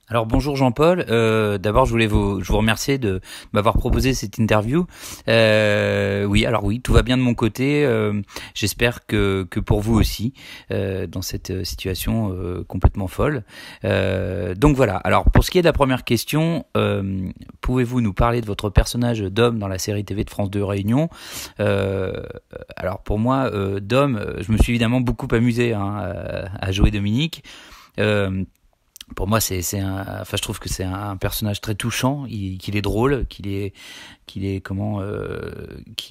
Alors bonjour Jean-Paul. D'abord je vous remercier de m'avoir proposé cette interview. Oui, alors oui, tout va bien de mon côté. J'espère que pour vous aussi dans cette situation complètement folle. Donc voilà. Alors pour ce qui est de la première question, pouvez-vous nous parler de votre personnage Dom dans la série TV de France 2 Réunion? euh, Alors pour moi, Dom, je me suis évidemment beaucoup amusé à jouer Dominique. Euh, pour moi, enfin, je trouve que c'est un personnage très touchant, qu'il est drôle, qu'il est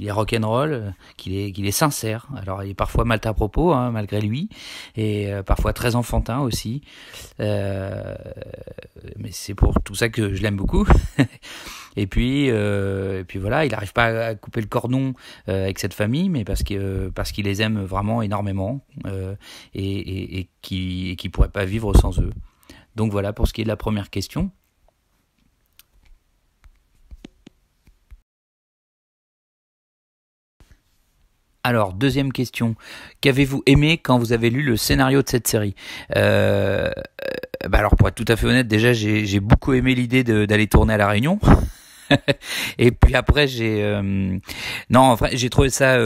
rock'n'roll, qu'il est sincère. Alors, il est parfois mal à propos, hein, malgré lui, et parfois très enfantin aussi. Euh, mais c'est pour tout ça que je l'aime beaucoup. Et puis voilà, il n'arrive pas à couper le cordon avec cette famille, mais parce qu'il les aime vraiment énormément et qui pourrait pas vivre sans eux. Donc voilà pour ce qui est de la première question. Alors, deuxième question. Qu'avez-vous aimé quand vous avez lu le scénario de cette série? Alors, pour être tout à fait honnête, déjà, j'ai beaucoup aimé l'idée d'aller tourner à La Réunion. Et puis après non, enfin j'ai trouvé ça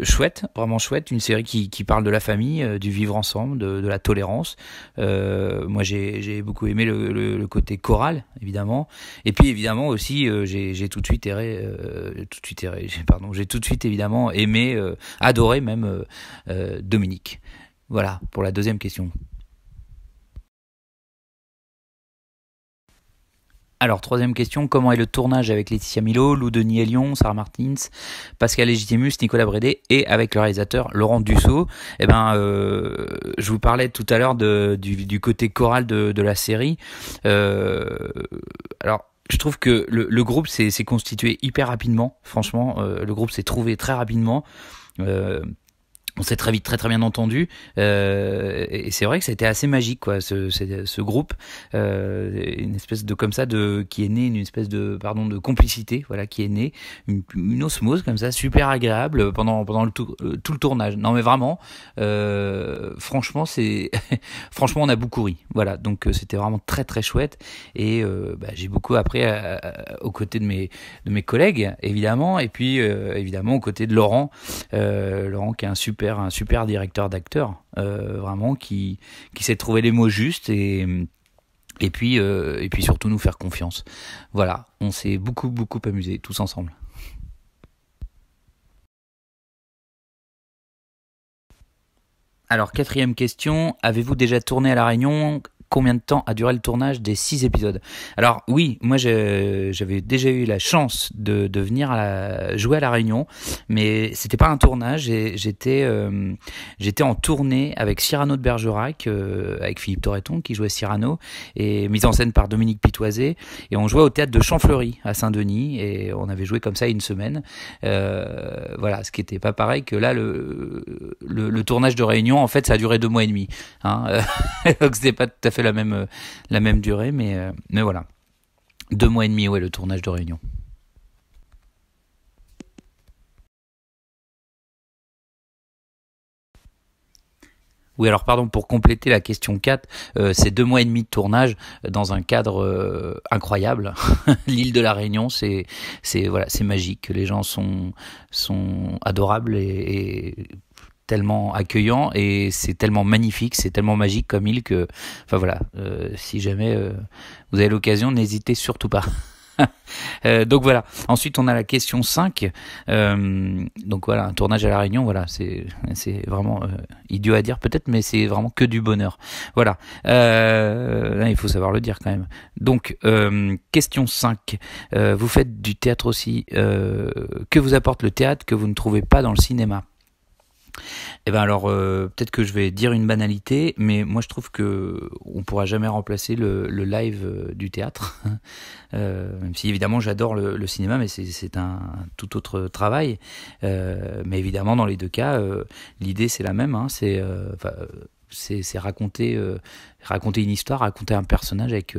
chouette, vraiment chouette, une série qui parle de la famille, du vivre ensemble, de la tolérance. Moi j'ai beaucoup aimé le côté choral évidemment, et puis évidemment aussi j'ai tout de suite pardon, j'ai tout de suite évidemment aimé, adoré même Dominique. Voilà pour la deuxième question. Alors, troisième question, comment est le tournage avec Laetitia Milo, Lou Denis Elion, Sarah Martins, Pascal Légitimus, Nicolas Brédé et avec le réalisateur Laurent Dussault? Eh ben, je vous parlais tout à l'heure du côté choral de la série. Euh, alors, je trouve que le groupe s'est constitué hyper rapidement. Franchement, le groupe s'est trouvé très rapidement. Euh, on s'est très vite très bien entendu, et c'est vrai que c'était assez magique quoi ce groupe, une espèce de comme ça de qui est né, une espèce de pardon de complicité, voilà, qui est née, une osmose comme ça super agréable pendant tout le tournage. Non mais vraiment, franchement c'est franchement on a beaucoup ri, voilà, donc c'était vraiment très chouette. Et j'ai beaucoup appris aux côtés de mes collègues évidemment, et puis évidemment aux côtés de Laurent qui est un super directeur d'acteurs, vraiment qui sait trouver les mots justes et puis surtout nous faire confiance. Voilà, on s'est beaucoup amusé tous ensemble. Alors, quatrième question, avez-vous déjà tourné à La Réunion? Combien de temps a duré le tournage des 6 épisodes? Alors oui, moi j'avais déjà eu la chance de venir jouer à La Réunion, mais c'était pas un tournage. J'étais en tournée avec Cyrano de Bergerac, avec Philippe Torreton qui jouait Cyrano, et mise en scène par Dominique Pitoisé, et on jouait au théâtre de Champfleury à Saint-Denis, et on avait joué comme ça une semaine. Voilà, ce qui était pas pareil que là le tournage de Réunion, en fait ça a duré 2 mois et demi, hein. Donc c'est pas tout à fait la même durée, mais voilà. 2 mois et demi, ouais, le tournage de Réunion. Oui, alors pardon, pour compléter la question 4, c'est 2 mois et demi de tournage dans un cadre incroyable. L'île de la Réunion, voilà, c'est magique. Les gens sont adorables et tellement accueillants, et c'est tellement magnifique, c'est tellement magique comme île que, enfin voilà, si jamais vous avez l'occasion, n'hésitez surtout pas. Donc voilà. Ensuite, on a la question 5. Donc voilà, un tournage à La Réunion, voilà, c'est vraiment idiot à dire peut-être, mais c'est vraiment que du bonheur. Voilà. Là, il faut savoir le dire quand même. Donc, question 5. Vous faites du théâtre aussi. Que vous apporte le théâtre que vous ne trouvez pas dans le cinéma? Eh ben alors, peut-être que je vais dire une banalité, mais moi je trouve que on pourra jamais remplacer le live du théâtre. Même si évidemment j'adore le cinéma, mais c'est un tout autre travail. Mais évidemment dans les deux cas, l'idée c'est la même, hein, c'est raconter une histoire, raconter un personnage avec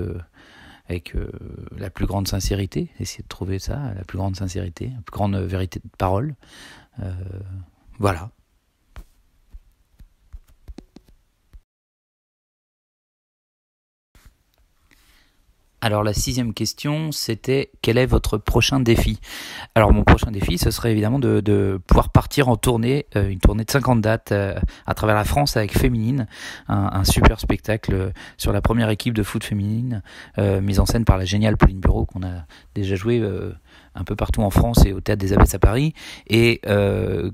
la plus grande sincérité, essayer de trouver ça, la plus grande sincérité, la plus grande vérité de parole. Euh, voilà. Alors la sixième question, c'était quel est votre prochain défi? Alors mon prochain défi, ce serait évidemment de pouvoir partir en tournée, une tournée de 50 dates à travers la France avec Féminine, un super spectacle sur la première équipe de foot féminine, mise en scène par la géniale Pauline Bureau, qu'on a déjà joué un peu partout en France et au Théâtre des Abbesses à Paris. Et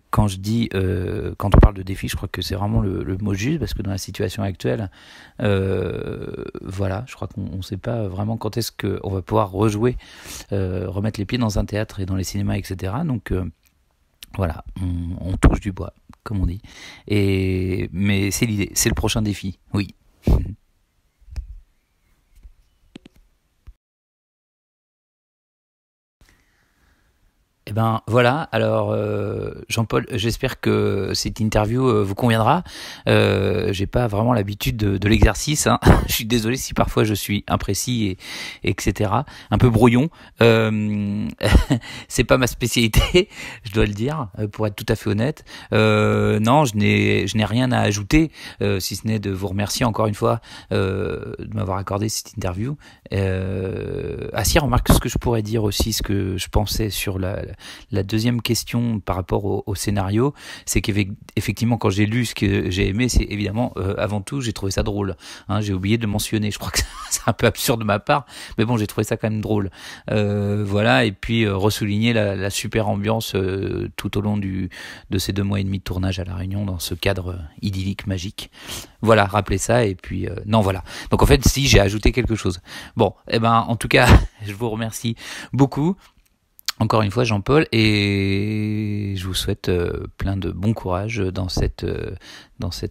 quand on parle de défi, je crois que c'est vraiment le mot juste, parce que dans la situation actuelle, voilà, je crois qu'on ne sait pas vraiment quand est-ce qu'on va pouvoir rejouer, remettre les pieds dans un théâtre et dans les cinémas, etc. Donc voilà, on touche du bois, comme on dit. Mais c'est l'idée, c'est le prochain défi, oui. Eh ben voilà, alors Jean-Paul, j'espère que cette interview vous conviendra. J'ai pas vraiment l'habitude de l'exercice, hein. Je suis désolé si parfois je suis imprécis et etc. Un peu brouillon. C'est pas ma spécialité, je dois le dire, pour être tout à fait honnête. Non, je n'ai rien à ajouter, si ce n'est de vous remercier encore une fois de m'avoir accordé cette interview. Ah si, remarque ce que je pourrais dire aussi, ce que je pensais sur la deuxième question par rapport au scénario, c'est qu'effectivement quand j'ai lu ce que j'ai aimé, c'est évidemment avant tout j'ai trouvé ça drôle, hein, j'ai oublié de le mentionner, je crois que c'est un peu absurde de ma part, mais bon, j'ai trouvé ça quand même drôle, voilà. Et puis ressouligner la super ambiance tout au long de ces 2 mois et demi de tournage à La Réunion, dans ce cadre idyllique, magique. Voilà, rappelez ça. Et puis non, voilà, donc en fait si j'ai ajouté quelque chose, bon, eh ben en tout cas je vous remercie beaucoup encore une fois, Jean-Paul, et je vous souhaite plein de bon courage dans cette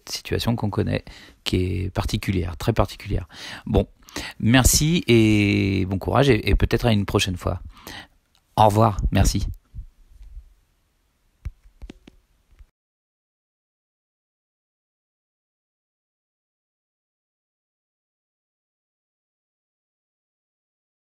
situation qu'on connaît, qui est particulière, très particulière. Bon, merci et bon courage, et peut-être à une prochaine fois. Au revoir, merci.